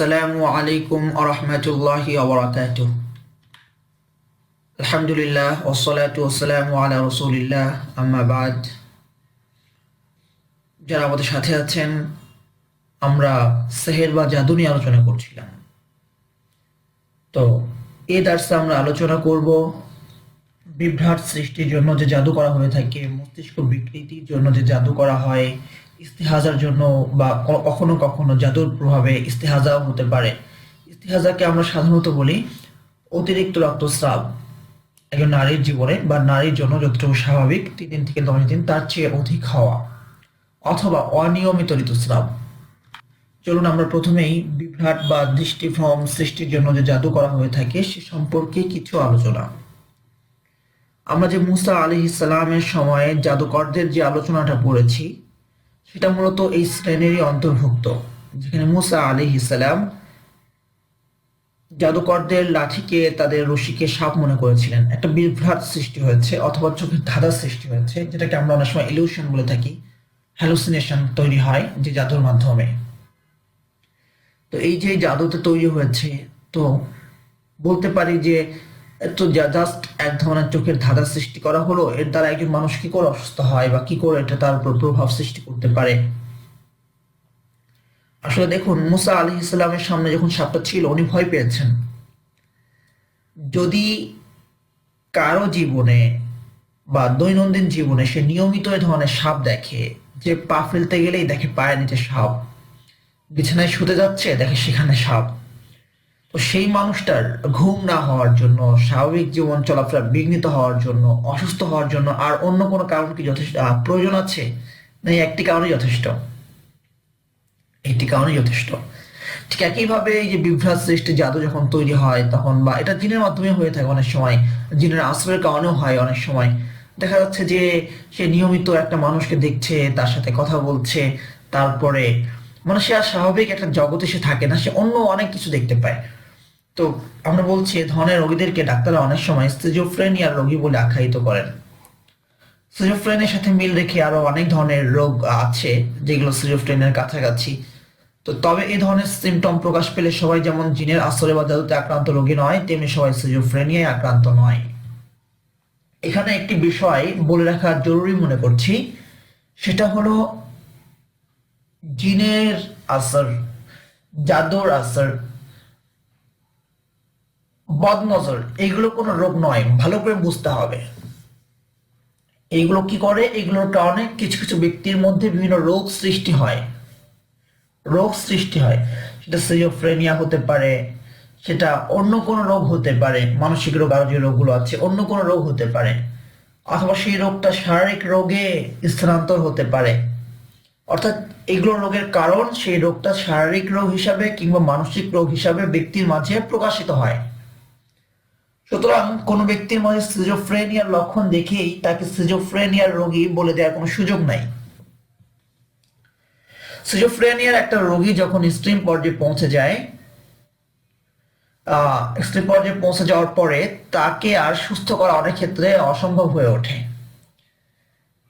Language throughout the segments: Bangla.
আসসালামু আলাইকুম আরহামতুল্লাহি ওয়া আলহামদুলিল্লাহ ওয়াসসালাতু ওয়াসসালামু আলা রাসূলিল্লাহ আম্মা বাদ। যারা আমাদের সাথে আছেন, আমরা সেহের বা জাদু নিয়ে আলোচনা করছিলাম। তো এই দার্সে আমরা আলোচনা করব বিভ্রাট সৃষ্টির জন্য যে জাদু করা হয়ে থাকে, মস্তিষ্ক বিকৃতির জন্য যে জাদু করা হয়, ইস্তেহাজার জন্য বা কখনো কখনো জাদুর প্রভাবে ইস্তেহাজাও হতে পারে। ইস্তেহাজাকে আমরা সাধারণত বলি অতিরিক্ত রক্তস্রাব। একজন নারীর জীবনে বা নারীর জন্য যতটুকু স্বাভাবিক 3 থেকে 10 দিন তার চেয়ে অধিক হওয়া, অথবা অনিয়মিত ঋতুস্রাব। চলুন আমরা প্রথমেই বিভ্রাট বা দৃষ্টিভ্রম সৃষ্টির জন্য যে জাদু করা হয়ে থাকে সে সম্পর্কে কিছু আলোচনা। আমরা যে মুসা আলাইহিস সালামের সময়ে জাদুকরদের যে আলোচনাটা পড়েছি সেটা মূলত এই শ্রেণীরই অন্তর্ভুক্ত, যেখানে মুসা আলাইহিস সালাম জাদুকরদের লাঠিকে তাদের রশিকে সাপ মনে করেছিলেন। একটা বিভ্রাট সৃষ্টি হয়েছে অথবা চোখের ধাঁধা সৃষ্টি হয়েছে, যেটাকে আমরা অনেক সময় ইলিউশন বলে থাকি। হ্যালুসিনেশন তৈরি হয় যে জাদুর মাধ্যমে। তো এই যে জাদুতে তৈরি হয়েছে, তো বলতে পারি যে তো জাস্ট এক ধরনের চোখের ধাঁধা সৃষ্টি করা হলো, এর দ্বারা একজন মানুষ কি করে অসুস্থ হয় বা কি করে এটা তার উপর প্রভাব সৃষ্টি করতে পারে। আসলে দেখুন, মুসা আলাইহিস সালামের সামনে যখন সাপটা ছিল উনি ভয় পেয়েছেন। যদি কারো জীবনে বা দৈনন্দিন জীবনে সে নিয়মিত এই ধরনের সাপ দেখে, যে পা ফেলতে গেলেই দেখে পায়ের নিচে সাপ, বিছানায় শুতে যাচ্ছে দেখে সেখানে সাপ, তো সেই মানুষটার ঘুম না হওয়ার জন্য, স্বাভাবিক জীবন চলাফেরা বিঘ্নিত হওয়ার জন্য, অসুস্থ হওয়ার জন্য আর অন্য কোনো কারণ কি যথেষ্ট প্রয়োজন আছে? না, এই একটি কারণই যথেষ্ট, একটি কারণই যথেষ্ট। ঠিক একইভাবে এই যে বিভ্রাট সৃষ্টি জাদু যখন তৈরি হয় তখন, বা এটা জিনের মাধ্যমে হয়ে থাকে অনেক সময়, জিনের আশ্রয়ের কারণেও হয়। অনেক সময় দেখা যাচ্ছে যে সে নিয়মিত একটা মানুষকে দেখছে, তার সাথে কথা বলছে, তারপরে মানে সে আর স্বাভাবিক একটা জগতে সে থাকে না, সে অন্য অনেক কিছু দেখতে পায়। তো আমরা বলছি এ ধরনের রোগীদেরকে ডাক্তাররা অনেক সময় স্কিজোফ্রেনিয়ার রোগী বলে আখ্যায়িত করেন। স্কিজোফ্রেনিয়ার সাথে মিল রেখে আরো অনেক ধরনের রোগ আছে যেগুলো স্কিজোফ্রেনিয়ার কাছাকাছি। তো তবে এই ধরনের সিমটম প্রকাশ পেলে সবাই যেমন জিনের আসরে বা জাদুতে আক্রান্ত রোগী নয়, তেমনি সবাই সিজোফ্রেনিয়ায় আক্রান্ত নয়। এখানে একটি বিষয় বলে রাখা জরুরি মনে করছি, সেটা হলো জিনের আসর, জাদুর আসর, বদনজর এগুলো কোনো রোগ নয়, ভালো করে বুঝতে হবে। এইগুলো কি করে, এগুলোর কারণে কিছু কিছু ব্যক্তির মধ্যে বিভিন্ন রোগ সৃষ্টি হয়। রোগ সৃষ্টি হয়, সেটা সিজোফ্রেনিয়া হতে পারে, সেটা অন্য কোনো রোগ হতে পারে, মানসিক রোগ, আরো যে রোগগুলো আছে অন্য কোনো রোগ হতে পারে, অথবা সেই রোগটা শারীরিক রোগে স্থানান্তর হতে পারে। অর্থাৎ এগুলো রোগের কারণ সেই রোগটা শারীরিক রোগ হিসাবে কিংবা মানসিক রোগ হিসাবে ব্যক্তির মাঝে প্রকাশিত হয়। সুতরাং কোনো ব্যক্তির মাঝে সিজোফ্রেনিয়ার লক্ষণ দেখেই তাকে সিজোফ্রেনিয়ার রোগী বলে দেওয়ার কোনো সুযোগ নাই। সিজোফ্রেনিয়ার একটা রোগী যখন এক্সট্রিম পর্যায়ে পৌঁছে যায়, এক্সট্রিম পর্যায়ে পৌঁছে যাওয়ার পরে তাকে আর সুস্থ করা অনেক ক্ষেত্রে অসম্ভব হয়ে ওঠে।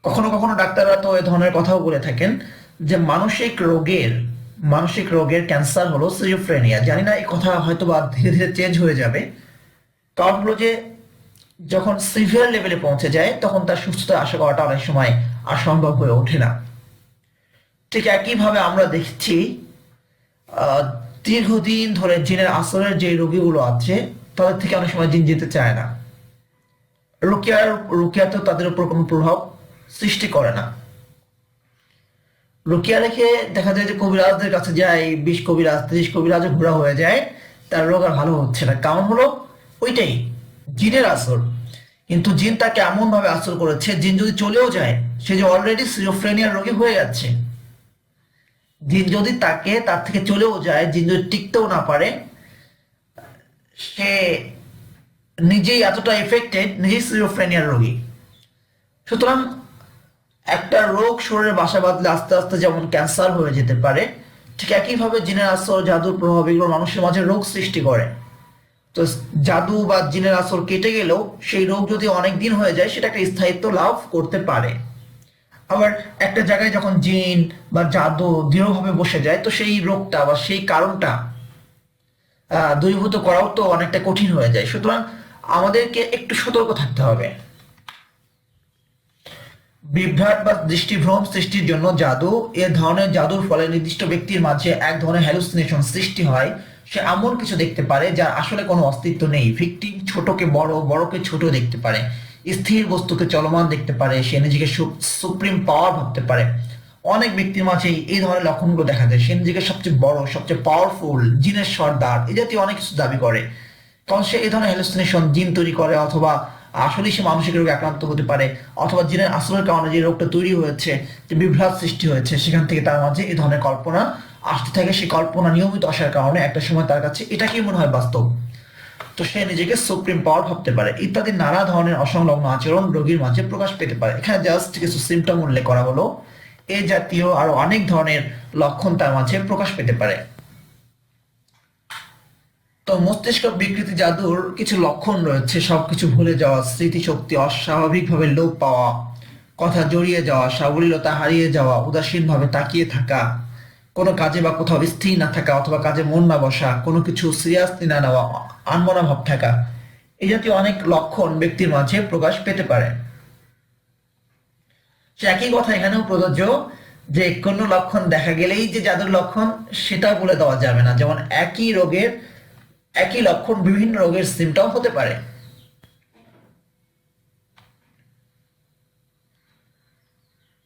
কখনো কখনো ডাক্তাররা তো এ ধরনের কথাও বলে থাকেন যে মানসিক রোগের ক্যান্সার হলো সিজোফ্রেনিয়া। জানি না এই কথা হয়তো বা ধীরে ধীরে চেঞ্জ হয়ে যাবে, কারণ হলো যে যখন সিভিয়ার লেভেলে পৌঁছে যায় তখন তার সুস্থতা আশা করাটা অনেক সময় আর সম্ভব হয়ে ওঠে না। ঠিক একইভাবে আমরা দেখছি আহ, দীর্ঘদিন ধরে জিনের আসরের যে রোগীগুলো আছে তাদের থেকে অনেক সময় জিন যেতে চায় না। রুকিয়াতে তাদের উপর কোনো প্রভাব সৃষ্টি করে না। রুকিয়া রেখে দেখা যায় যে কবিরাজদের কাছে যায়, 20 কবিরাজ 30 কবিরাজও ঘোরা হয়ে যায়, তার রোগ আর ভালো হচ্ছে না। কারণ হলো ওইটাই জিনের আসর। কিন্তু জিন তাকে এমন ভাবে আসর করেছে, জিন যদি চলেও যায় সে যে অলরেডি সিজোফ্রেনিয়ার রোগী হয়ে যাচ্ছে। জিন যদি তাকে তার থেকে চলেও যায়, জিন যদি টিকতেও না পারে, সে নিজেই এতটা এফেক্টেড, নিজেই সিজোফ্রেনিয়ার রোগী। সুতরাং একটা রোগ শরীরে বাসা বাঁধলে আস্তে আস্তে যেমন ক্যান্সার হয়ে যেতে পারে, ঠিক একইভাবে জিনের আসর, জাদুর প্রভাব এগুলো মানুষের মাঝে রোগ সৃষ্টি করে। তো জাদু বা জিনের আসর কেটে গেলেও সেই রোগ যদি অনেক দিন হয়ে যায় সেটা একটা স্থায়িত্ব লাভ করতে পারে। আবার একটা জায়গায় যখন জিন বা জাদু দৃঢ়ভাবে বসে যায় তো সেই রোগটা বা সেই কারণটা দূরীভূত করাও তো অনেকটা কঠিন হয়ে যায়। সুতরাং আমাদেরকে একটু সতর্ক থাকতে হবে। বিভ্রাট বা দৃষ্টিভ্রম সৃষ্টির জন্য জাদু, এ ধরনের জাদুর ফলে নির্দিষ্ট ব্যক্তির মাঝে এক ধরনের হ্যালুসিনেশন সৃষ্টি হয়। সে এমন কিছু দেখতে পারে যার আসলে কোনো অস্তিত্ব নেই। ভিকটিম ছোটকে বড়, বড়কে ছোট দেখতে পারে, স্থির বস্তুকে চলমান দেখতে পারে, সে নিজেকে সুপ্রিম পাওয়ার ভাবতে পারে। অনেক ব্যক্তির মাঝে এই ধরনের লক্ষণগুলো দেখা যায়। সে নিজেকে সবচেয়ে বড়, সবচেয়ে পাওয়ারফুল, জিনের সর্দার, এই জাতীয় অনেক কিছু দাবি করে। কারণ সে এই ধরনের হ্যালুসিনেশন জিন তৈরি করে, অথবা আসলেই সে মানসিক রোগে আক্রান্ত হতে পারে, অথবা জিনের আসলের কারণে যে রোগটা তৈরি হয়েছে, যে বিভ্রাট সৃষ্টি হয়েছে, সেখান থেকে তার মাঝে এই ধরনের কল্পনা আসতে থাকে। সেই কল্পনা নিয়মিত আসার কারণে একটা সময় তার কাছে এটাকেই মনে হয় বাস্তব। তো সে নিজেকে সুপ্রিম পাওয়ার ভাবতে পারে, ইত্যাদি নানা ধরনের অসংলগ্ন আচরণ রোগীর মাঝে প্রকাশ পেতে পারে। এখানে জাস্ট কিছু সিমটম উল্লেখ করা হলো। এই জাতীয় আরো অনেক ধরনের লক্ষণ তার মাঝে প্রকাশ পেতে পারে। তো মস্তিষ্ক বিকৃতি জাদুর কিছু লক্ষণ রয়েছে: সবকিছু ভুলে যাওয়া, স্মৃতিশক্তি অস্বাভাবিকভাবে লোপ পাওয়া, কথা জড়িয়ে যাওয়া, সাবলীলতা হারিয়ে যাওয়া, উদাসীনভাবে তাকিয়ে থাকা, কোনো কাজে বা কোথাও স্থির না থাকা, অথবা কাজে মন না বসা, কোনো কিছু সিরিয়াসলি না নেওয়া, আনমনা ভাব থাকা, এই জাতীয় অনেক লক্ষণ ব্যক্তির মাঝে প্রকাশ পেতে পারে। সে একই কথা এখানেও প্রযোজ্য, যে কোনো লক্ষণ দেখা গেলেই যে জাদুর লক্ষণ সেটা বলে দেওয়া যাবে না। যেমন একই লক্ষণ বিভিন্ন রোগের সিমটম হতে পারে।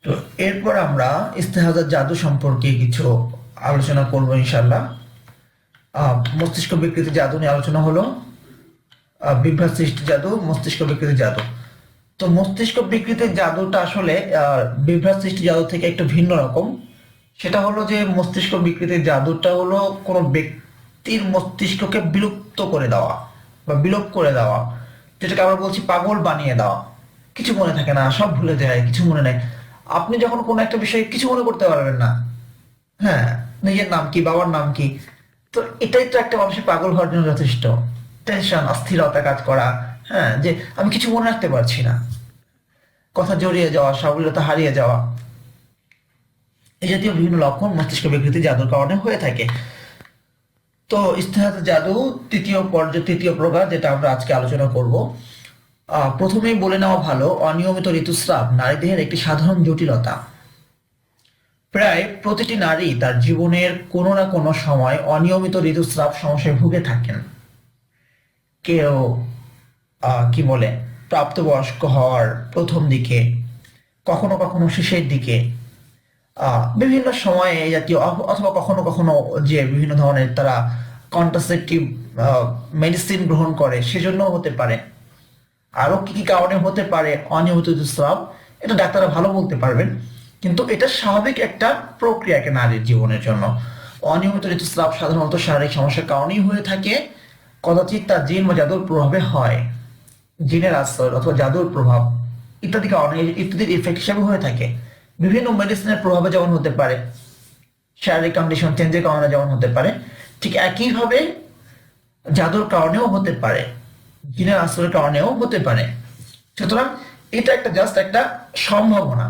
তো এরপর আমরা ইস্তেহাজার জাদু সম্পর্কে কিছু আলোচনা করব ইনশাল্লাহ। মস্তিষ্ক বিকৃতি জাদু নিয়ে আলোচনা হলো। বিভ্রাট সৃষ্টি জাদু, মস্তিষ্ক বিকৃতি জাদু। তো মস্তিষ্ক বিকৃতির জাদুটা আসলে বিভ্রাট সৃষ্টি জাদু থেকে একটু ভিন্ন রকম। সেটা হলো যে মস্তিষ্ক বিকৃতির জাদুটা হলো কোনো ব্যক্তির মস্তিষ্ককে বিলুপ্ত করে দেওয়া বা বিলোপ করে দেওয়া, যেটাকে আমরা বলছি পাগল বানিয়ে দেওয়া। কিছু মনে থাকে না, সব ভুলে যায়, কিছু মনে নেই। আপনি যখন কোনো একটা বিষয়ে কিছু মনে করতে পারবেন না, হ্যাঁ, নিজের নাম কি, বাবার নাম কি, তো এটাই তো একটা মানুষের পাগল হওয়ার জন্য যথেষ্ট। টেনশন, অস্থিরতা কাজ করা, হ্যাঁ, যে আমি কিছু মনে রাখতে পারছি না, কথা জড়িয়ে যাওয়া, সাবলীলতা হারিয়ে যাওয়া, এই জাতীয় বিভিন্ন লক্ষণ মস্তিষ্ক বিকৃতি জাদুর কারণে হয়ে থাকে। তো ইস্তেহাত জাদু তৃতীয় প্রকার, যেটা আমরা আজকে আলোচনা করব। প্রথমেই বলে নেওয়া ভালো, অনিয়মিত ঋতুস্রাব নারীদেহের একটি সাধারণ জটিলতা। প্রায় প্রতিটি নারী তার জীবনের কোনো না কোনো সময় অনিয়মিত ঋতুস্রাব সমস্যায় ভুগে থাকেন। কেউ কি বলে, প্রাপ্তবয়স্ক হওয়ার প্রথম দিকে, কখনো কখনো শেষের দিকে, বিভিন্ন সময়ে এই জাতীয়, অথবা কখনো কখনো যে বিভিন্ন ধরনের তারা কন্ট্রাসেপটিভ মেডিসিন গ্রহণ করে সেজন্য হতে পারে। আরো কি কি কারণে হতে পারে অনিয়মিত ঋতুস্রাব, এটা ডাক্তাররা ভালো বলতে পারবেন। কিন্তু এটা স্বাভাবিক একটা প্রক্রিয়া একটা নারীর জীবনের জন্য। অনিয়মিত ঋতুস্রাব সাধারণত শারীরিক সমস্যার কারণেই হয়ে থাকে, কদাচিৎ তার জিন বা জাদুর প্রভাবে হয়। জিনের আশ্রয় অথবা জাদুর প্রভাব ইত্যাদি কারণে, ইত্যাদির ইফেক্ট হিসাবে হয়ে থাকে। বিভিন্ন মেডিসিনের প্রভাবে যেমন হতে পারে, শারীরিক কন্ডিশন চেঞ্জের কারণে যেমন হতে পারে, ঠিক একইভাবে জাদুর কারণেও হতে পারে, জিনের আশ্রয়ের কারণেও হতে পারে। সুতরাং এটা একটা জাস্ট একটা সম্ভাবনা।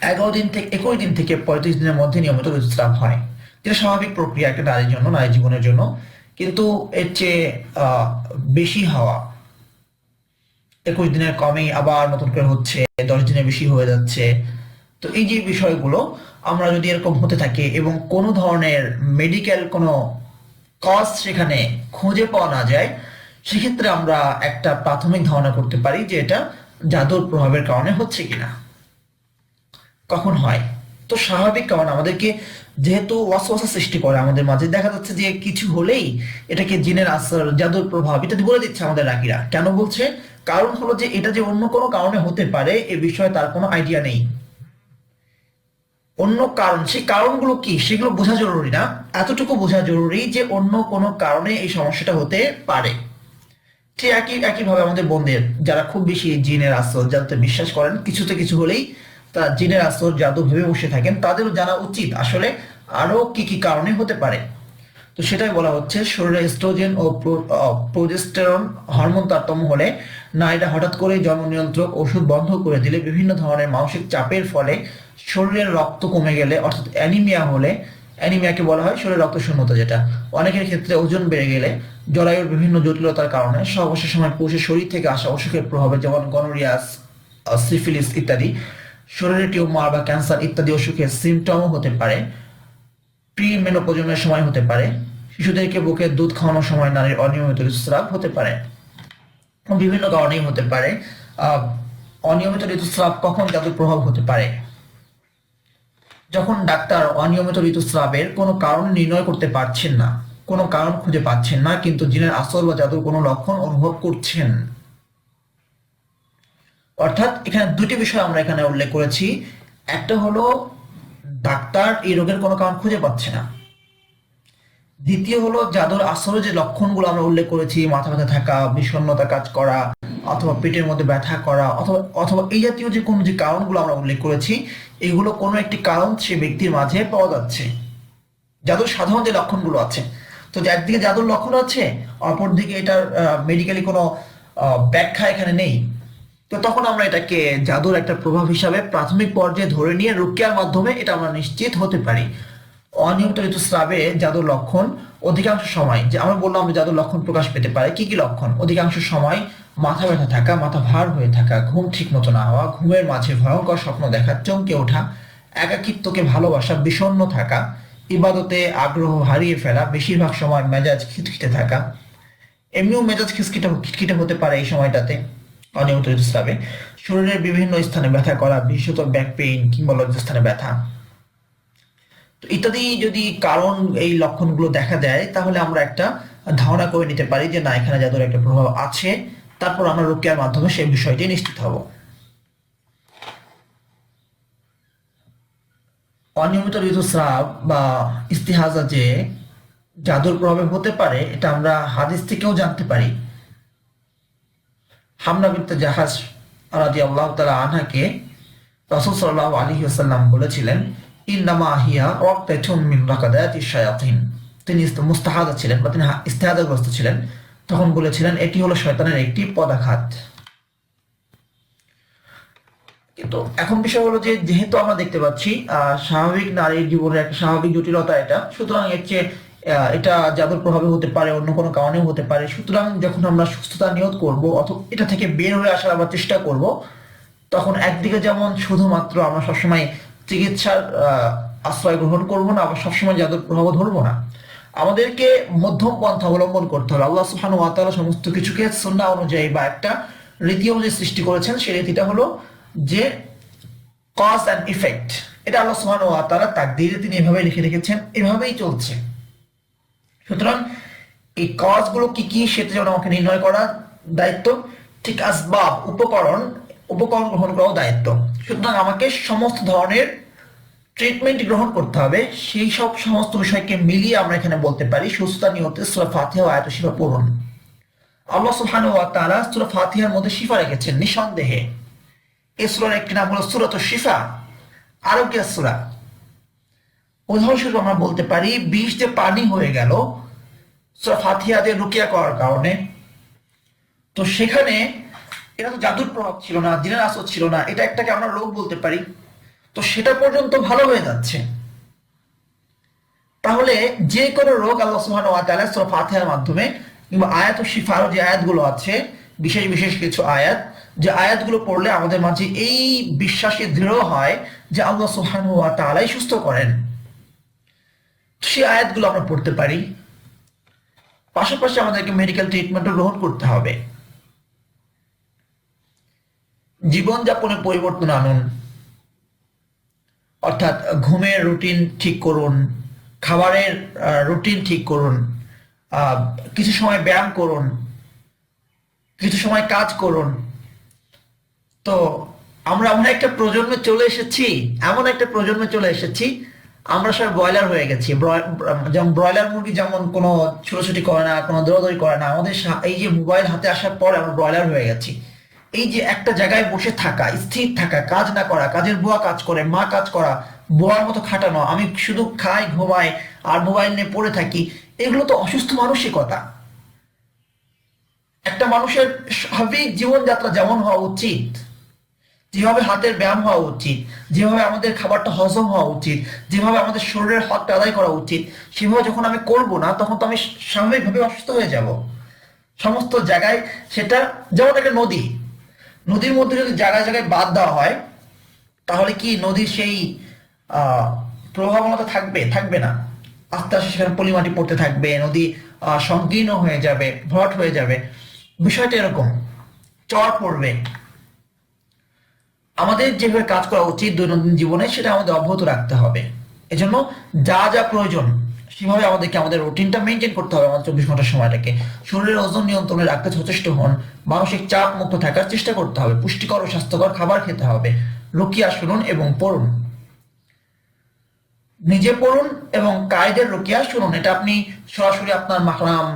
21 দিন থেকে 35 দিনের মধ্যে নিয়মিত ঋতুস্রাব হয়, যেটা স্বাভাবিক প্রক্রিয়া একটা নারীর জন্য, নারী জীবনের জন্য। কিন্তু এর চেয়ে বেশি হওয়া, 21 দিনের কমেই আবার নতুন করে হচ্ছে, 10 দিনের বেশি হয়ে যাচ্ছে, তো এই যে বিষয়গুলো, আমরা যদি এরকম হতে থাকে এবং কোনো ধরনের মেডিকেল কোনো কজ সেখানে খুঁজে পাওয়া না যায়, সেক্ষেত্রে আমরা একটা প্রাথমিক ধারণা করতে পারি যে এটা জাদুর প্রভাবের কারণে হচ্ছে কিনা। কখন হয়? তো স্বাভাবিক কারণ, আমাদেরকে যেহেতু ওয়াসওয়াসা সৃষ্টি করে আমাদের মাঝে, দেখা যাচ্ছে যে কিছু হলেই এটাকে জিনের আসর, জাদুর প্রভাব ইত্যাদি বলে দিচ্ছে আমাদের রাকিরা। কেন বলছে? কারণ হলো যে এটা যে অন্য কোনো কারণে হতে পারে এ বিষয়ে তার কোনো আইডিয়া নেই। অন্য কারণ, সেই কারণগুলো কি সেগুলো বোঝা জরুরি না, এতটুকু বোঝা জরুরি যে অন্য কোনো কারণে এই সমস্যাটা হতে পারে। ঠিক একইভাবে আমাদের বোনদের যারা খুব বেশি জিনের আসর, যাতে বিশ্বাস করেন, কিছুতে কিছু হলেই তারা জিনের আসর, জাদু ভেবে বসে থাকেন, তাদেরও জানা উচিত আসলে আরো কি কি কারণে হতে পারে। তো সেটাই বলা হচ্ছে, শরীরে এস্ট্রোজেন ও প্রোজেস্টেরন হরমোন তারতম্য হলে, নারীরা হঠাৎ করে জন্ম নিয়ন্ত্রক ওষুধ বন্ধ করে দিলে, বিভিন্ন ধরনের মানসিক চাপের ফলে, শরীরের রক্ত কমে গেলে অর্থাৎ অ্যানিমিয়া হলে, অ্যানিমিয়াকে বলা হয় শরীরে রক্ত শূন্যতা, যেটা অনেকের ক্ষেত্রে ওজন বেড়ে গেলে জরায়ুর বিভিন্ন জটিলতার কারণে সর্বশেষ সময় পুরুষের শরীর থেকে আসা অসুখের প্রভাবে, যেমন গনোরিয়া, সিফিলিস ইত্যাদি, শরীরে টিউমার বা ক্যান্সার ইত্যাদি অসুখের সিমটমও হতে পারে। প্রি মেনোপজনের সময় হতে পারে। শিশুদেরকে বুকে দুধ খাওয়ানোর সময় নারীর অনিয়মিত ঋতুস্রাব হতে পারে। বিভিন্ন কারণেই হতে পারে। অনিয়মিত ঋতুস্রাব কখন জাদুর প্রভাব হতে পারে? যখন ডাক্তার অনিয়মিত ঋতুস্রাবের কোনো কারণ নির্ণয় করতে পারছেন না, কোনো কারণ খুঁজে পাচ্ছেন না, কিন্তু জিনের আসর বা জাদুর কোনো লক্ষণ অনুভব করছেন। অর্থাৎ এখানে দুটি বিষয় আমরা এখানে উল্লেখ করেছি। একটা হলো ডাক্তার এই রোগের কোনো কারণ খুঁজে পাচ্ছে না। দ্বিতীয় হলো জাদুর আসরে যে লক্ষণগুলো আমরা উল্লেখ করেছি, মাথা ব্যথা থাকা, বিষণ্ণতা কাজ করা, অথবা পেটের মধ্যে ব্যথা করা, অথবা অথবা এই জাতীয় যে কোনো যে কারণগুলো আমরা উল্লেখ করেছি, এগুলো কোনো একটি কারণ সে ব্যক্তির মাঝে পাওয়া যাচ্ছে। জাদুর সাধারণ যে লক্ষণগুলো আছে, তো একদিকে জাদুর লক্ষণ আছে, অপরদিকে এটার মেডিকেলি কোনো ব্যাখ্যা এখানে নেই। তো তখন আমরা এটাকে জাদুর একটা প্রভাব হিসাবে প্রাথমিক পর্যায়ে ধরে নিয়ে রুকিয়ার মাধ্যমে এটা আমরা নিশ্চিত হতে পারি। অনিয়মিত ঋতুস্রাবে জাদুর লক্ষণ অধিকাংশ সময়, যে আমরা বললাম যে জাদুর লক্ষণ প্রকাশ পেতে পারে, কি কি লক্ষণ? অধিকাংশ সময় মাথা ব্যথা থাকা, মাথা ভার হয়ে থাকা, ঘুম ঠিক মতো না হওয়া, ঘুমের মাঝে ভয়ঙ্কর স্বপ্ন দেখা, চমকে ওঠা, একাকিত্বকে ভালোবাসা, বিষণ্ণ থাকা, ইবাদতে আগ্রহ হারিয়ে ফেলা, বেশিরভাগ সময় মেজাজ খিটখিটে থাকা। এমনিও মেজাজ খিটখিটে হতে পারে এই সময়টাতে অনিয়মিত ঋতুস্রাবে। শরীরের বিভিন্ন স্থানে ব্যথা করা, বিশেষত ব্যাক পেইন কিংবা লজ্জাস্থানে ব্যথা, তো ইত্যাদি যদি কারণ এই লক্ষণগুলো দেখা দেয়, তাহলে আমরা একটা ধারণা করে নিতে পারি যে না, এখানে জাদুর একটা প্রভাব আছে। তারপর আমরা রুকিয়ার মাধ্যমে সেই বিষয়টি নিশ্চিত হব। অনিয়মিত ঋতুস্রাব বা ইস্তিহাজা যে জাদুর প্রভাবে হতে পারে, এটা আমরা হাদিস থেকেও জানতে পারি। হামনা বিনতে জাহাজ রাদিয়াল্লাহু তাআলা আনহাকে রাসূল সাল্লাল্লাহু আলাইহি ওয়াসাল্লাম বলেছিলেন, ইন্নামা হিয়া ওয়াক্তাতুম মিন রাকাদাতিশ শায়াতিন। তিনি মুস্তাহাদা ছিলেন বা তিনি ইস্তিহাদাগ্রস্ত ছিলেন, তখন বলেছিলেন এটি হলো শয়তানের একটি পদাঘাত। কিন্তু এখন বিষয় হলো যে, যেহেতু আমরা দেখতে পাচ্ছি স্বাভাবিক নারীর জীবনের একটা স্বাভাবিক জটিলতা এটা, সুতরাং এর চেয়ে এটা জাদুর প্রভাবে হতে পারে, অন্য কোনো কারণেও হতে পারে। সুতরাং যখন আমরা সুস্থতা নিয়ত করব অথবা এটা থেকে বের হয়ে আসার আমরা চেষ্টা করব, তখন একদিকে যেমন শুধুমাত্র আমরা সবসময় চিকিৎসার আশ্রয় গ্রহণ করব না, আবার সবসময় জাদুর প্রভাব ধরবো না। আমাদেরকে মধ্যম পন্থা অবলম্বন করতে হবে। আল্লাহ সুবহানাহু ওয়া তাআলা সমস্ত কিছুকে সুন্নাহ অনুযায়ী বা একটা রীতি অনুযায়ী সৃষ্টি করেছেন। সেই রীতিটা হলো যে কজ অ্যান্ড ইফেক্ট, এটা আল্লাহ সুবহানাহু ওয়া তাআলা তাকদীরে তিনি এভাবেই লিখে রেখেছেন, এভাবেই চলছে। সুতরাং এই কজগুলো কি কি সেটা যেমন আমাকে নির্ণয় করা দায়িত্ব, ঠিক আসবাব উপকরণ গ্রহণ করাও দায়িত্ব। সুতরাং আমাকে সমস্ত ধরনের ট্রিটমেন্ট গ্রহণ করতে হবে। সেই সব সমস্ত বিষয়কে মিলিয়ে আমরা এখানে বলতে পারি সুস্থতা নিয়তে সূরা ফাতিহা ও আয়াতুল শিফা পড়ুন। আল্লাহ সুবহানাহু ওয়া তাআলা সূরা ফাতিহার মধ্যে শিফা রেখেছেন নিঃসন্দেহে। এই সূরার একটি নাম হলো সূরাতুশ শিফা, আরোগ্যের সূরা। উদাহরণস্বরূপ আমরা বলতে পারি বিষ যে পানি হয়ে গেল সূরা ফাতিহা দিয়ে রুকিয়া করার কারণে, তো সেখানে এটা তো জাদুর প্রভাব ছিল না, জিনের আসর ছিল না, এটা একটাকে আমরা রোগ বলতে পারি, তো সেটা পর্যন্ত ভালো হয়ে যাচ্ছে। তাহলে যে কোনো রোগ আল্লাহ সুবহানাহু ওয়া তাআলা সূরা ফাতিহার মাধ্যমে কিংবা আয়াতুশ শিফার যে আয়াতগুলো আছে, বিশেষ বিশেষ কিছু আয়াত, যে আয়াতগুলো পড়লে আমাদের মাঝে এই বিশ্বাসে দৃঢ় হয় যে আল্লাহ সুবহানাহু ওয়া তাআলাই সুস্থ করেন, সেই আয়াতগুলো আমরা পড়তে পারি। পাশাপাশি আমাদেরকে মেডিকেল ট্রিটমেন্টও গ্রহণ করতে হবে। জীবনযাপনে পরিবর্তন আনুন, অর্থাৎ ঘুমের রুটিন ঠিক করুন, খাবারের রুটিন ঠিক করুন, কিছু সময় ব্যায়াম করুন, কিছু সময় কাজ করুন। তো আমরা এমন একটা প্রজন্মে চলে এসেছি, আমরা সবাই ব্রয়লার হয়ে গেছি। যেমন ব্রয়লার মুরগি যেমন কোনো ছোটাছুটি করে না, কোনো দৌড়াদৌড়ি করে না, আমাদের এই যে মোবাইল হাতে আসার পরে আমরা ব্রয়লার হয়ে গেছি। এই যে একটা জায়গায় বসে থাকা, স্থির থাকা, কাজ না করা, কাজের বুয়া কাজ করে, মা কাজ করা, বুয়ার মতো খাটানো, আমি শুধু খাই ঘুমাই আর মোবাইল নিয়ে পড়ে থাকি, এগুলো তো অসুস্থ মানসিকতা। একটা মানুষের স্বাভাবিক জীবনযাত্রা যেমন হওয়া উচিত যেভাবে হাতের ব্যায়াম হওয়া উচিত, যেভাবে আমাদের খাবারটা হজম হওয়া উচিত, যেভাবে আমাদের শরীরের হকটা আদায় করা উচিত, সেভাবে যখন আমি করব না, তখন তো আমি স্বাভাবিকভাবে অসুস্থ হয়ে যাব সমস্ত জায়গায়। সেটা যেমন একটা নদী, নদীর মধ্যে যদি জায়গায় জায়গায় বাঁধ দেওয়া হয়, তাহলে কি নদীর সেই প্রভাবনতা থাকবে? থাকবে না। আস্তে আস্তে সেখানে পলিমাটি পড়তে থাকবে, নদী সংকীর্ণ হয়ে যাবে, ভরাট হয়ে যাবে। বিষয়টা এরকম, চর পড়বে। আমাদের যেভাবে কাজ করা উচিত দৈনন্দিন জীবনে, সেটা আমাদের অব্যাহত রাখতে হবে। এজন্য যা যা প্রয়োজন সেভাবে আমাদেরকে আমাদের রুটিনটা মেনটেন করতে হবে। আমাদের 24 ঘন্টার সময়টাকে শরীরের ওজন নিয়ন্ত্রণে রাখতে সচেষ্ট হন। মানসিক চাপ মুক্ত থাকার চেষ্টা করতে হবে। পুষ্টিকর ও স্বাস্থ্যকর খাবার খেতে হবে। রুকিয়া শুনুন এবং পড়ুন। নিজে পড়ুন এবং কায়েদের রুকিয়া শুনুন। এটা আপনি সরাসরি আপনার মাহরাম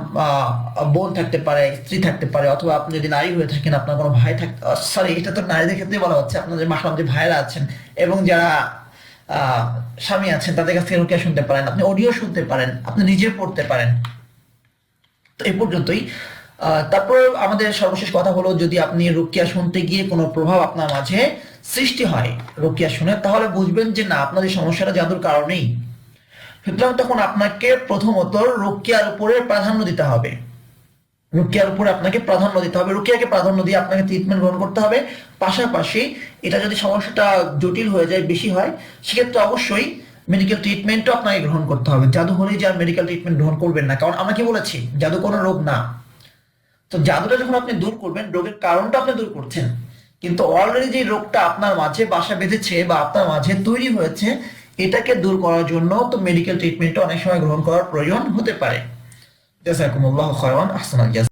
বোন থাকতে পারে, স্ত্রী থাকতে পারে, অথবা আপনি যদি নারী হয়ে থাকেন, আপনার কোনো ভাই থাকতে, সরি এটা তো নারীদের ক্ষেত্রে বলা হচ্ছে, আপনার যে মাহরাম যে ভাইরা আছেন এবং যারা আহ স্বামী আছেন, তাদের কাছ থেকে রুকিয়া শুনতে পারেন, আপনি অডিও শুনতে পারেন, আপনি নিজে পড়তে পারেন। তো এই পর্যন্তই। তারপর আমাদের সর্বশেষ কথা হলো, যদি আপনি রুকিয়া শুনতে গিয়ে কোনো প্রভাব আপনার মাঝে সৃষ্টি হয় রুকিয়া শুনে, তাহলে বুঝবেন যে না, আপনার এই সমস্যাটা জাদুর কারণেই। সুতরাং তখন আপনাকে প্রথমত রুকিয়ার উপরে প্রাধান্য দিতে হবে। রুকিয়ার উপরে আপনাকে প্রাধান্য দিতে হবে, রুকিয়াকে প্রাধান্য দিয়ে আপনাকে ট্রিটমেন্ট গ্রহণ করতে হবে। পাশাপাশি এটা যদি সমস্যাটা জটিল হয়ে যায়, বেশি হয়, সেক্ষেত্রে অবশ্যই মেডিকেল ট্রিটমেন্টও আপনাকে গ্রহণ করতে হবে। জাদু হলেই যে আর মেডিকেল ট্রিটমেন্ট গ্রহণ করবেন না, কারণ আমরা কি বলেছি, জাদু কোনো রোগ না। তো জাদুটা যখন আপনি দূর করবেন, রোগের কারণটা আপনি দূর করছেন, কিন্তু অলরেডি যে রোগটা আপনার মাঝে বাসা বেঁধেছে বা আপনার মাঝে তৈরি হয়েছে, এটাকে দূর করার জন্য তো মেডিকেল ট্রিটমেন্ট অনেক সময় গ্রহণ করার প্রয়োজন হতে পারে। জাযাকুমুল্লাহু খায়রান, আহসানাল জাযা।